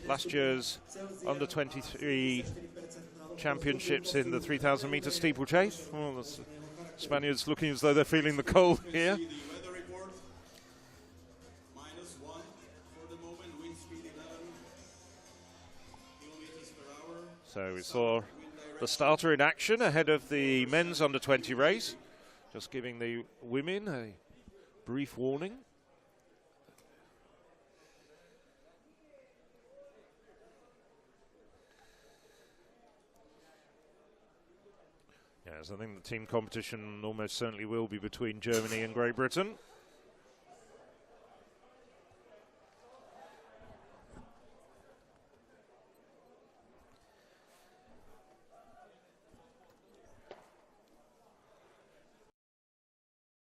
last year's under-23 championships in the 3,000 metre steeplechase. Well, the Spaniards looking as though they're feeling the cold here. So we saw the starter in action ahead of the men's under-20 race, just giving the women a brief warning. Yes, I think the team competition almost certainly will be between Germany and Great Britain.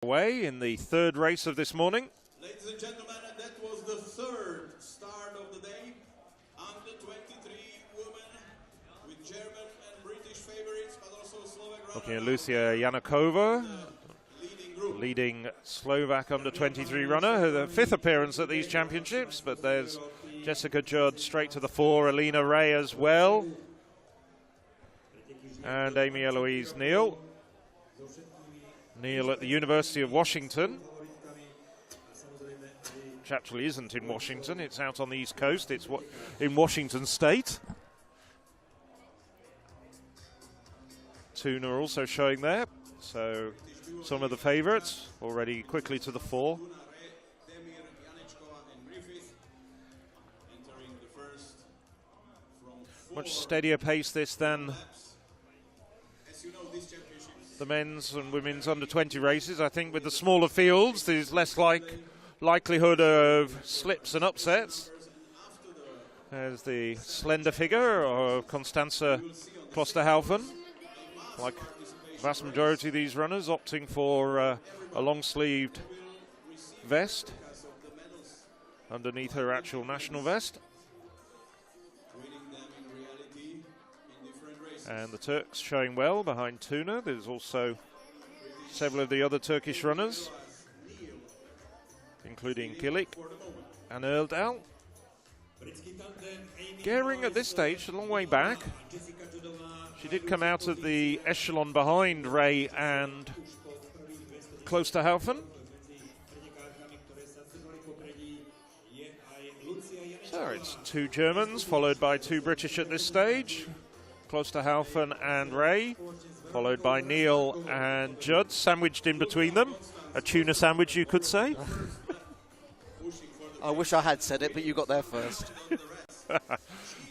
Away in the third race of this morning. Ladies and gentlemen, that was the third start of the day. Under 23 women with German and British favorites, but also Slovak. Looking at Lucia Janakova, leading Slovak under 23 runner, her fifth appearance at these championships. But there's Jessica Judd straight to the fore, Alina Ray as well, and Amy Eloise Neal. Neal at the University of Washington, which actually isn't in Washington, it's out on the East Coast, it's in Washington State. Tuna also showing there, so some of the favourites already quickly to the fore. Much steadier pace this than the men's and women's under-20 races. I think with the smaller fields, there's less likelihood of slips and upsets. There's the slender figure of Constanze Klosterhalfen. Like the vast majority of these runners, opting for a long-sleeved vest underneath her actual national vest. And the Turks showing well behind Tuna. There's also several of the other Turkish runners, including Kilik and Erldal. Gehring at this stage, a long way back. She did come out of the echelon behind Ray and Klosterhalfen. So it's two Germans followed by two British at this stage. Klosterhalfen and Ray, followed by Neal and Judd, sandwiched in between them. A tuna sandwich, you could say. I wish I had said it, but you got there first.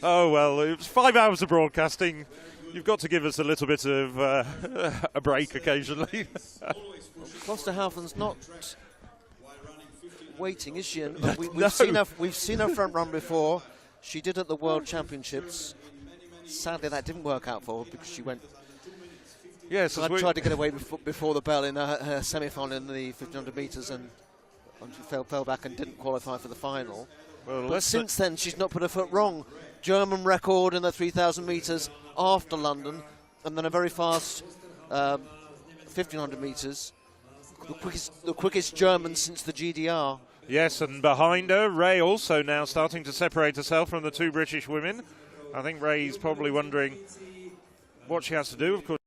Oh, well, it was 5 hours of broadcasting. You've got to give us a little bit of a break occasionally. Klosterhalfen's not waiting, is she? And we've No. seen her front run before. She did at the World Championships. Sadly, that didn't work out for her because she went. Yes, tried to get away before the bell in her semi-final in the 1500 metres, and she fell back and didn't qualify for the final. Well, but since then, she's not put her foot wrong. German record in the 3,000 metres after London, and then a very fast 1500 metres. The quickest German since the GDR. Yes, and behind her, Ray also now starting to separate herself from the two British women. I think Ray's probably wondering what she has to do. Of course,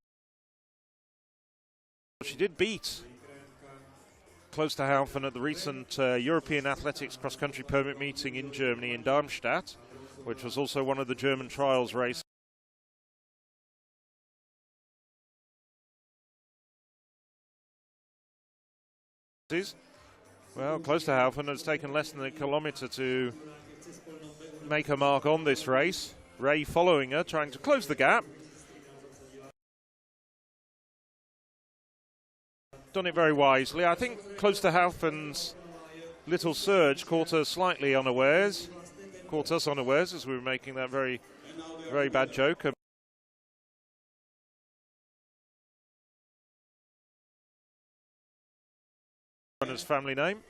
she did beat Klosterhalfen at the recent European Athletics cross-country permit meeting in Germany in Darmstadt, which was also one of the German trials races. Well, Klosterhalfen has taken less than a kilometre to make her mark on this race. Ray following her, trying to close the gap. Done it very wisely. I think Klosterhalfen's little surge caught her slightly unawares. Caught us unawares as we were making that very, very bad joke. Runner's family name.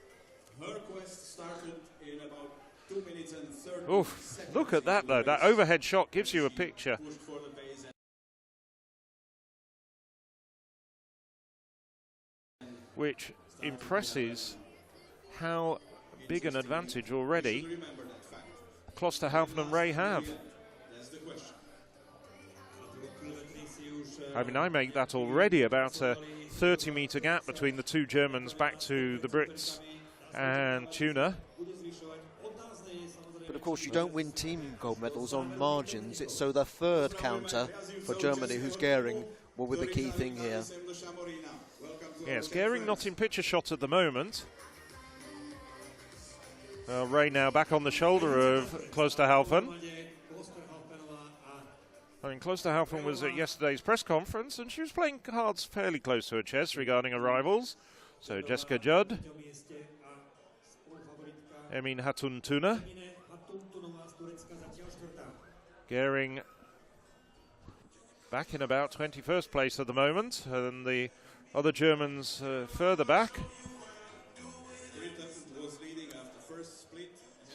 Her quest started in about 2 minutes and 30 Oof, seconds. look at that though. That overhead shot gives you a picture. Which impresses how big an advantage already Klosterhalfen and Ray have. That's the question. I mean, I make that already about a 30-meter gap between the two Germans back to the Brits and Tuna. But of course, you don't win team gold medals on margins. It's so the third counter for Germany, who's Gehring, will be the key thing here. Yes, Gehring not in picture shot at the moment. Ray now back on the shoulder of Klosterhalfen. I mean, Klosterhalfen was at yesterday's press conference and she was playing cards fairly close to her chest regarding her rivals. So Jessica Judd, Emin Hatun Tuna, Gehring back in about 21st place at the moment, and the other Germans further back.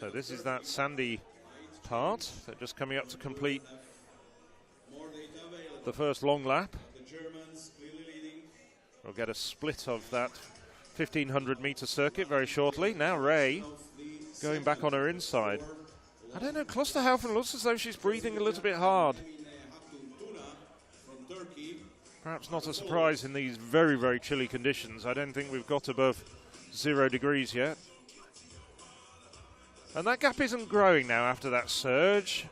So this is that sandy part. They're just coming up to complete the first long lap. We'll get a split of that 1500-meter circuit very shortly. Now Ray going back on her inside. I don't know, Klosterhalfen looks as though she's breathing a little bit hard. Perhaps not a surprise in these very, very chilly conditions. I don't think we've got above 0 degrees yet. And that gap isn't growing now after that surge.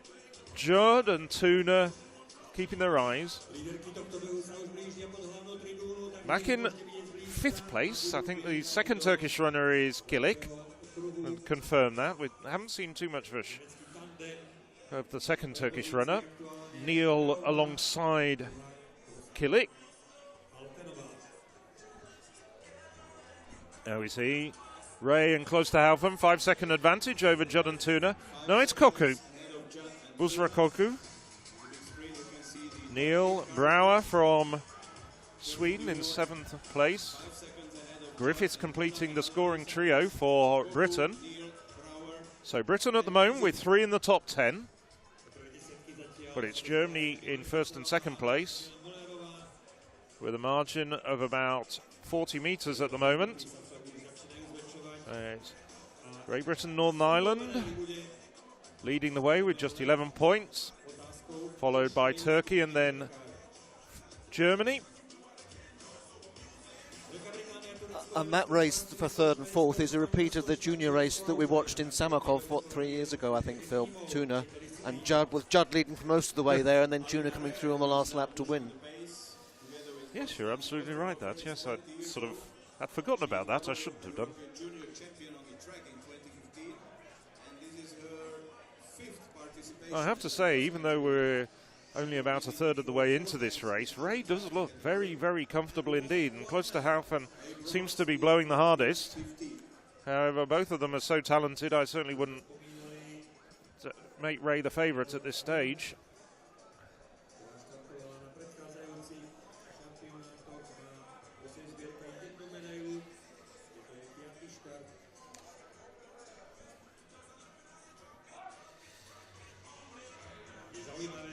Judd and Tuna keeping their eyes. Back in 5th place, I think the second Turkish runner is Kilik. And confirm that. We haven't seen too much of the second Turkish runner. Neil alongside Kilik. There we see Ray and Klosterhalfen, 5-second advantage over Judd and Tuna. No, it's Koku. Busra Koku. Neil Brouwer from Sweden in 7th place. Griffiths completing the scoring trio for Britain. So Britain at the moment with 3 in the top 10. But it's Germany in 1st and 2nd place with a margin of about 40 metres at the moment. Great Britain, Northern Ireland leading the way with just 11 points, followed by Turkey and then Germany. And that race for 3rd and 4th is a repeat of the junior race that we watched in Samarkov, 3 years ago, I think, Phil. Tuna and Judd, with Judd leading for most of the way there and then Tuna coming through on the last lap to win. Yes, you're absolutely right, that. Yes, I sort of had forgotten about that. I shouldn't have done. I have to say, even though we're only about a third of the way into this race, Ray does look very, very comfortable indeed, and Klosterhalfen seems to be blowing the hardest. However, both of them are so talented, I certainly wouldn't make Ray the favourite at this stage.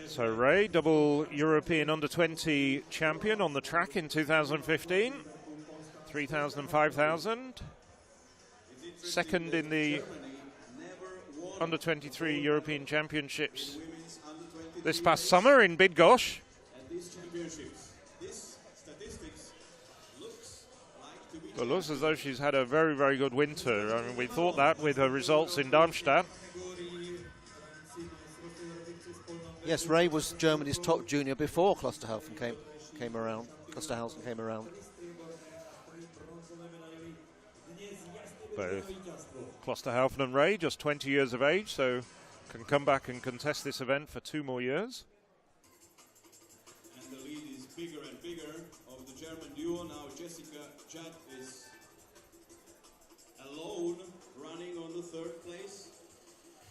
So Ray, double European under-20 champion on the track in 2015, 3,000 and 5,000. Second in the under-23 European Championships this past summer in Bydgoszcz. Well, it looks as though she's had a very, very good winter. I mean, we thought that with her results in Darmstadt. Yes, Ray was Germany's top junior before Klosterhalfen came around. Klosterhalfen came around. Both Klosterhalfen and Ray, just 20 years of age, so can come back and contest this event for 2 more years. And the lead is bigger and bigger of the German duo. Now Jessica Judd is alone running on the 3rd place.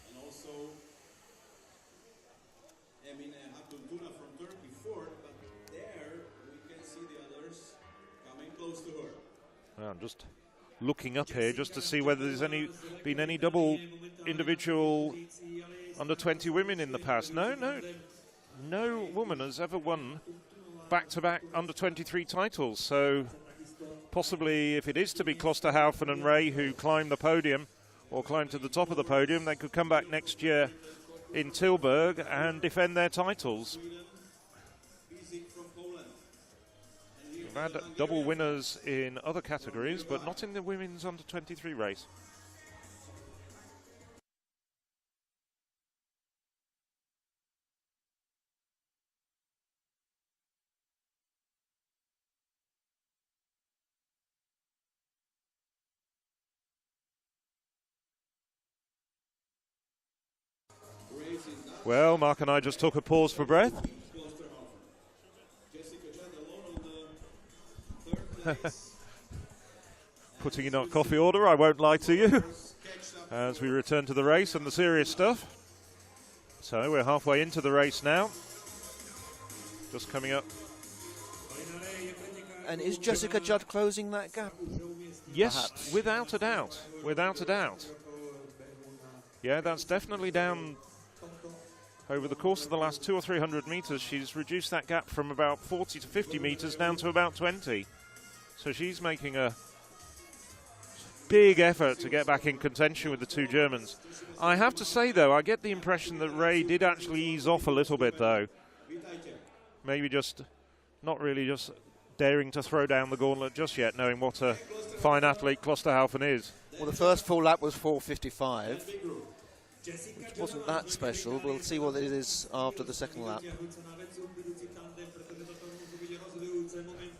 And also Emin Hatun Tuna from Turkey 4th, but there we can see the others coming close to her. Well, I'm just looking up here just to see whether there's been any double individual under-20 women in the past. No woman has ever won back-to-back under-23 titles. So possibly, if it is to be Klosterhalfen and Ray who climb the podium, or climb to the top of the podium, they could come back next year in Tilburg and defend their titles. We've had double winners in other categories, but not in the women's under-23 race. Well, Mark and I just took a pause for breath. Putting in our coffee order, I won't lie to you, as we return to the race and the serious stuff. So we're halfway into the race now. Just coming up. And is Jessica Judd closing that gap? Yes, Perhaps. without a doubt. Without a doubt. Yeah, that's definitely down. Over the course of the last 200 or 300 metres, she's reduced that gap from about 40 to 50 metres down to about 20. So she's making a big effort to get back in contention with the two Germans. I have to say, though, I get the impression that Ray did actually ease off a little bit, though. Maybe just not really just daring to throw down the gauntlet just yet, knowing what a fine athlete Klosterhalfen is. Well, the first full lap was 4:55. Which wasn't that special. We'll see what it is after the second lap.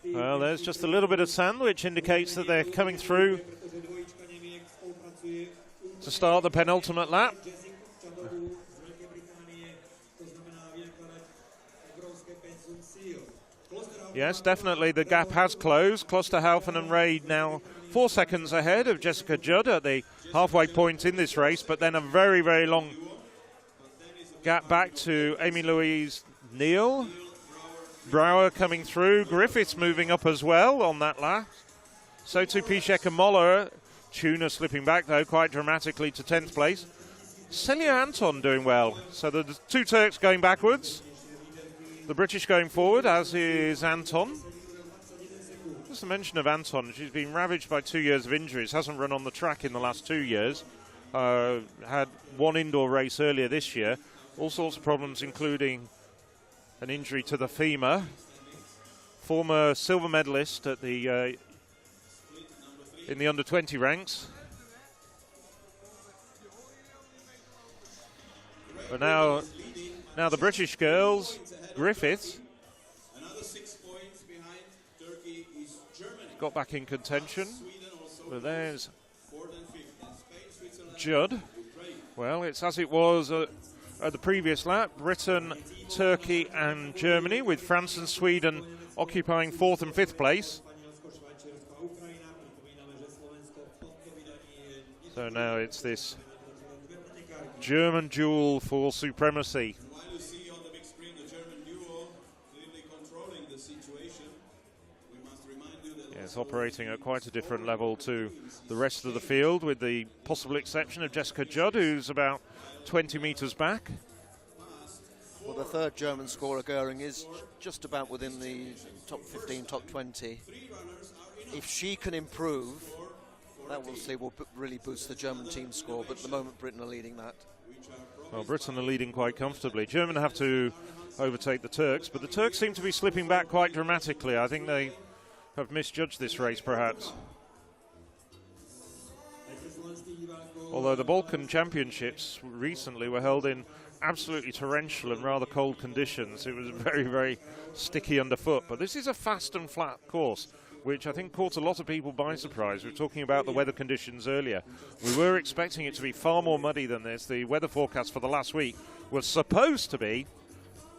Well, there's just a little bit of sand, which indicates that they're coming through to start the penultimate lap. Yes, definitely the gap has closed. Klosterhalfen and Ray now 4 seconds ahead of Jessica Judd at the halfway point in this race, but then a very, very long gap back to Amy Louise Neal. Brouwer coming through. Griffiths moving up as well on that lap. So too Piszek and Moller. Tuna slipping back, though, quite dramatically to 10th place. Celia Anton doing well. So the two Turks going backwards. The British going forward, as is Anton. Just a mention of Anton, she's been ravaged by 2 years of injuries, hasn't run on the track in the last 2 years, had one indoor race earlier this year, all sorts of problems including an injury to the femur. Former silver medalist at the in the under-20 ranks. But now the British girls, Griffiths, got back in contention. But there's Judd. Well, it's as it was at the previous lap. Britain, Turkey and Germany, with France and Sweden occupying 4th and 5th place. So now it's this German duel for supremacy. Yes, operating at quite a different level to the rest of the field, with the possible exception of Jessica Judd, who's about 20 metres back. Well, the third German scorer, Goering, is just about within the top 15, top 20. If she can improve, that will really boost the German team score, but at the moment Britain are leading that. Well, Britain are leading quite comfortably. Germany have to overtake the Turks, but the Turks seem to be slipping back quite dramatically. I think they have misjudged this race, perhaps. Although the Balkan Championships recently were held in absolutely torrential and rather cold conditions. It was very, very sticky underfoot. But this is a fast and flat course, which I think caught a lot of people by surprise. We were talking about the weather conditions earlier. We were expecting it to be far more muddy than this. The weather forecast for the last week was supposed to be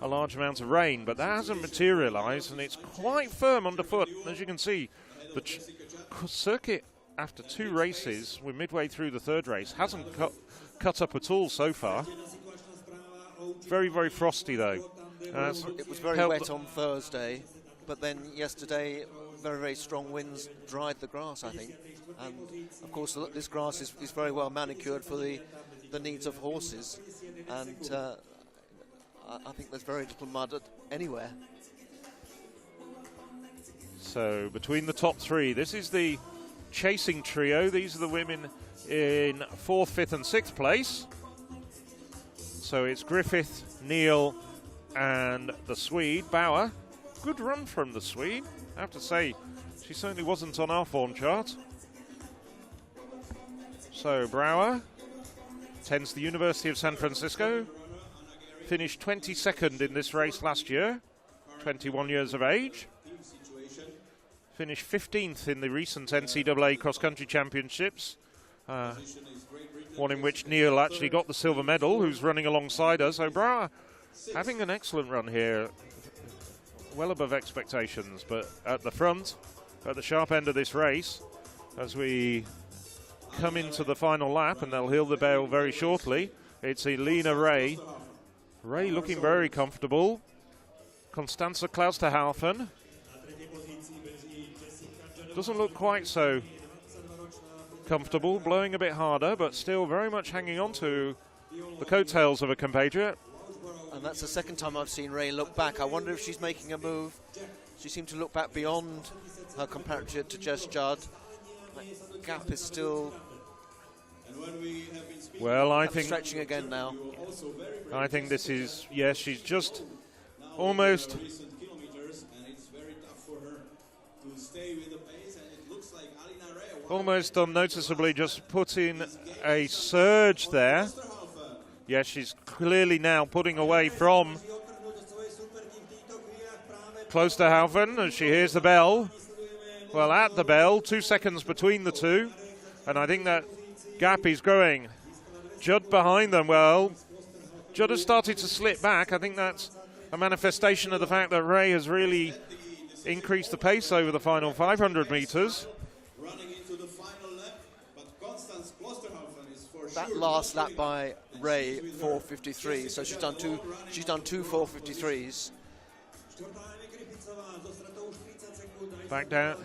a large amount of rain, but that hasn't materialised, and it's quite firm underfoot. As you can see, the circuit after 2 races, we're midway through the 3rd race, hasn't cut up at all so far. Very, very frosty, though. It was very wet on Thursday, but then yesterday, very, very strong winds dried the grass, I think. And, of course, this grass is very well manicured for the needs of horses. And I think there's very little mud anywhere. So, between the top 3, this is the chasing trio. These are the women in 4th, 5th and 6th place. So it's Griffith, Neal and the Swede, Bauer. Good run from the Swede. I have to say, she certainly wasn't on our form chart. So Bauer attends the University of San Francisco. Finished 22nd in this race last year, 21 years of age. Finished 15th in the recent NCAA cross-country championships, one in which Neal actually got the silver medal, who's running alongside us. So Bauer having an excellent run here, well above expectations, but at the front, at the sharp end of this race, as we come into the final lap, and they'll heal the bell very shortly, it's Elena Ray. Ray looking very comfortable. Constanza Klausterhaufen doesn't look quite so comfortable, blowing a bit harder, but still very much hanging on to the coattails of a compatriot. And that's the second time I've seen Ray look back. I wonder if she's making a move. She seemed to look back beyond her compatriot to Jess Judd. That gap is still... Well, I think stretching again now. I think this is, yes, she's just almost unnoticeably just put in a surge there. Yes, she's clearly now putting away from Klosterhaufen as she hears the bell. Well, at the bell, 2 seconds between the two, and I think that gap is growing. Judd behind them. Well, Judd has started to slip back. I think that's a manifestation of the fact that Ray has really increased the pace over the final 500 meters. That last lap by Ray, 4:53. So she's done two 4:53s. Back down.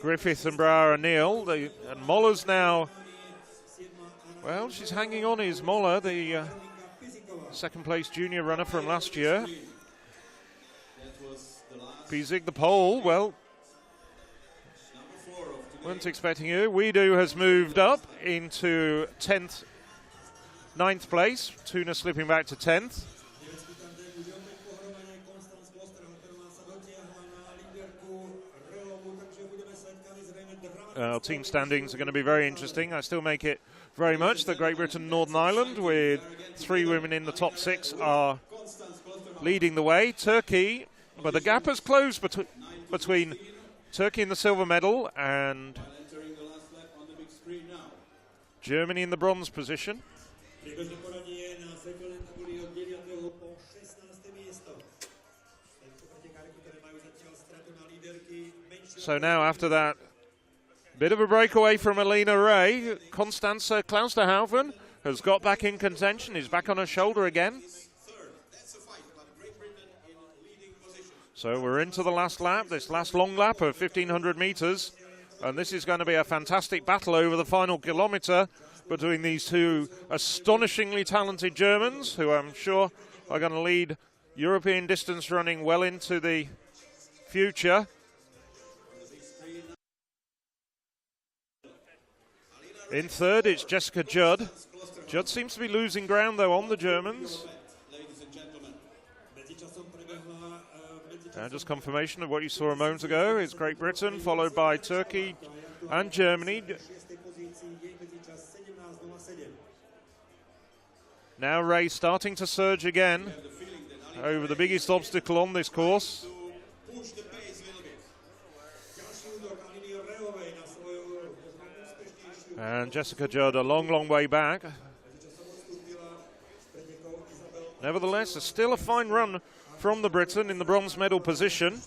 Griffith and Brouwer and Neal. And Moller's now, well, she's hanging on, is Moller, the second place junior runner from last year. Piesig, the pole, well, weren't expecting you. Weedu has moved up into 9th place. Tuna slipping back to 10th. Team standings are going to be very interesting. I still make it very much that Great Britain, Northern Ireland, with 3 women in the top 6, are leading the way. Turkey, but the gap has closed between Turkey in the silver medal and Germany in the bronze position. So now after that bit of a breakaway from Elena Ray, Constanza Klausterhaufen has got back in contention, is back on her shoulder again. So we're into the last lap, this last long lap of 1,500 meters, and this is going to be a fantastic battle over the final kilometre between these two astonishingly talented Germans, who I'm sure are going to lead European distance running well into the future. In third, it's Jessica Judd. Judd seems to be losing ground, though, on the Germans. And just confirmation of what you saw a moment ago. It's Great Britain, followed by Turkey and Germany. Now Ray starting to surge again over the biggest obstacle on this course. And Jessica Judd a long, long way back. Nevertheless, it's still a fine run from the Briton in the bronze medal position.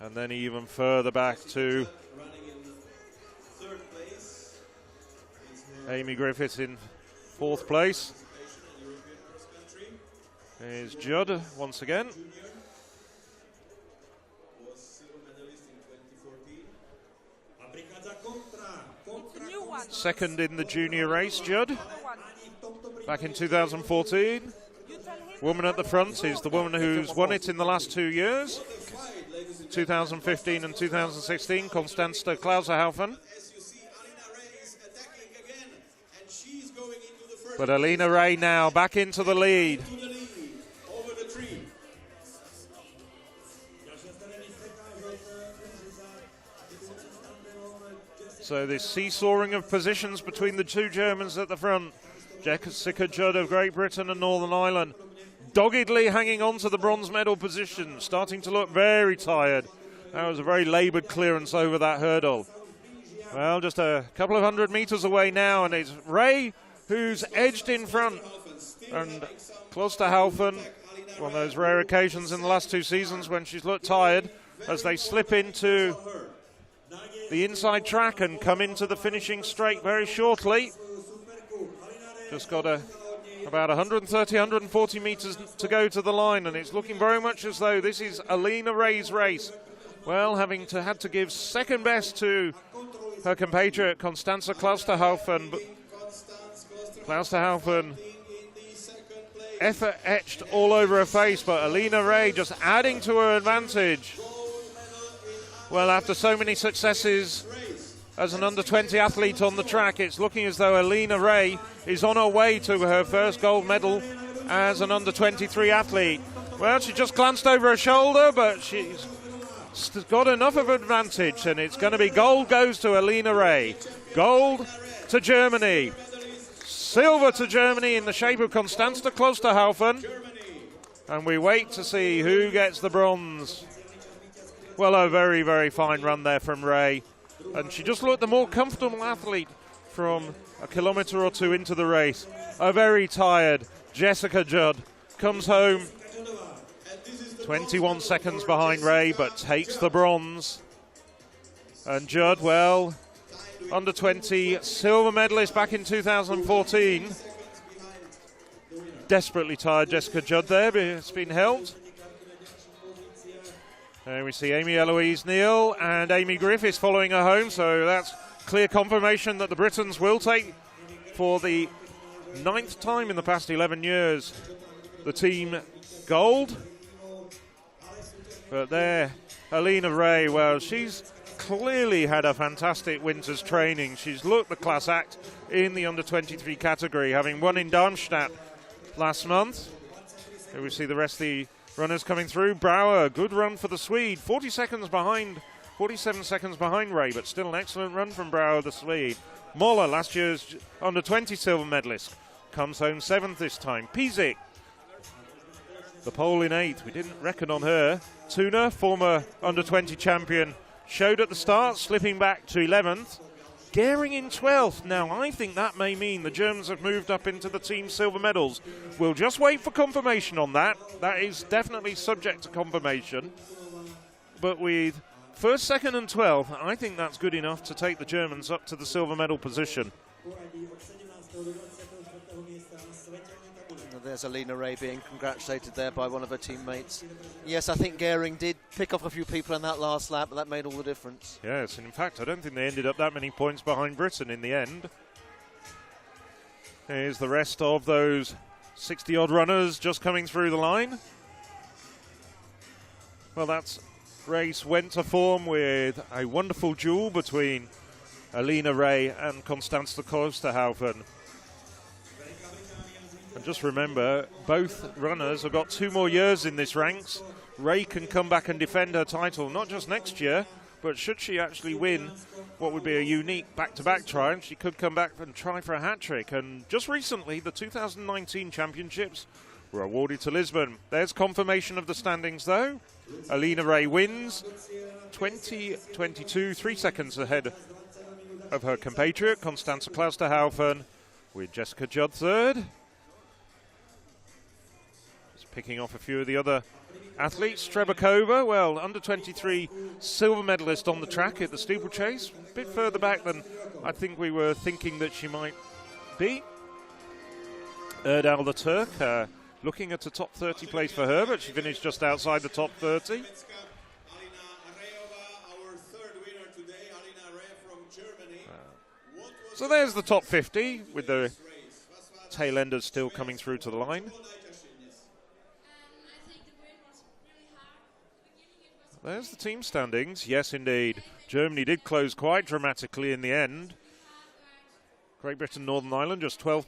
And then even further back to Amy Griffiths in 4th place. Here's Judd once again. Second in the junior race, Judd. back in 2014. Woman at the front is the woman who's won it in the last 2 years, 2015 and 2016, Constance Klauserhaufen. But Alina Ray now back into the lead. So this seesawing of positions between the two Germans at the front. Jessica Judd of Great Britain and Northern Ireland doggedly hanging on to the bronze medal position, starting to look very tired. That was a very laboured clearance over that hurdle. Well, just a couple of 100 metres away now, and it's Ray who's edged in front. And Klosterhaufen, one of those rare occasions in the last 2 seasons when she's looked tired, as they slip into the inside track and come into the finishing straight very shortly. Just got about 130, 140 metres to go to the line, and it's looking very much as though this is Alina Ray's race. Well, having had to give second best to her compatriot Constanze Klausterhaufen. Klausterhaufen, effort etched all over her face, but Alina Ray just adding to her advantage. Well, after so many successes as an under-20 athlete on the track, it's looking as though Alina Ray is on her way to her first gold medal as an under-23 athlete. Well, she just glanced over her shoulder, but she's got enough of advantage, and it's going to be gold goes to Alina Ray. Gold to Germany. Silver to Germany in the shape of Constanze Klosterhaufen. And we wait to see who gets the bronze. Well, a very, very fine run there from Ray. And she just looked the more comfortable athlete from a kilometre or two into the race. A very tired Jessica Judd comes home 21 seconds behind Ray, but takes the bronze. And Judd, well, under 20 silver medalist back in 2014. Desperately tired Jessica Judd there, but it's been helped. And we see Amy Eloise Neal and Amy Griffiths following her home, so that's clear confirmation that the Britons will take, for the 9th time in the past 11 years, the team gold. But there, Alina Ray, well, she's clearly had a fantastic winter's training. She's looked the class act in the under-23 category, having won in Darmstadt last month. Here we see the rest of the runners coming through. Brouwer, good run for the Swede, 47 seconds behind Ray, but still an excellent run from Brouwer, the Swede. Moller, last year's under-20 silver medalist, comes home 7th this time. Pizik, the Pole in 8th, we didn't reckon on her. Tuna, former under-20 champion, showed at the start, slipping back to 11th. Gehring in 12th. Now, I think that may mean the Germans have moved up into the team silver medals. We'll just wait for confirmation on that. That is definitely subject to confirmation. But with 1st, 2nd and 12th, I think that's good enough to take the Germans up to the silver medal position. There's Alina Ray being congratulated there by one of her teammates. Yes, I think Gehring did pick off a few people in that last lap, but that made all the difference. Yes, and in fact, I don't think they ended up that many points behind Britain in the end. Here's the rest of those 60-odd runners just coming through the line. Well, that race went to form with a wonderful duel between Alina Ray and Constanze Klosterhaufen. And just remember, both runners have got 2 more years in this ranks. Ray can come back and defend her title, not just next year, but should she actually win what would be a unique back-to-back triumph, she could come back and try for a hat-trick. And just recently, the 2019 championships were awarded to Lisbon. There's confirmation of the standings, though. Alina Ray wins, 20-22, 3 seconds ahead of her compatriot, Constanze Klausterhaufen, with Jessica Judd third. Picking off a few of the other athletes. Trebekova, well, under-23 silver medalist on the track at the steeplechase. A bit further back than I think we were thinking that she might be. Erdal the Turk, looking at a top 30 place for her, but she finished just outside the top 30. So there's the top 50 with the tail enders still coming through to the line. There's the team standings. Yes, indeed. Germany did close quite dramatically in the end. Great Britain, Northern Ireland just 12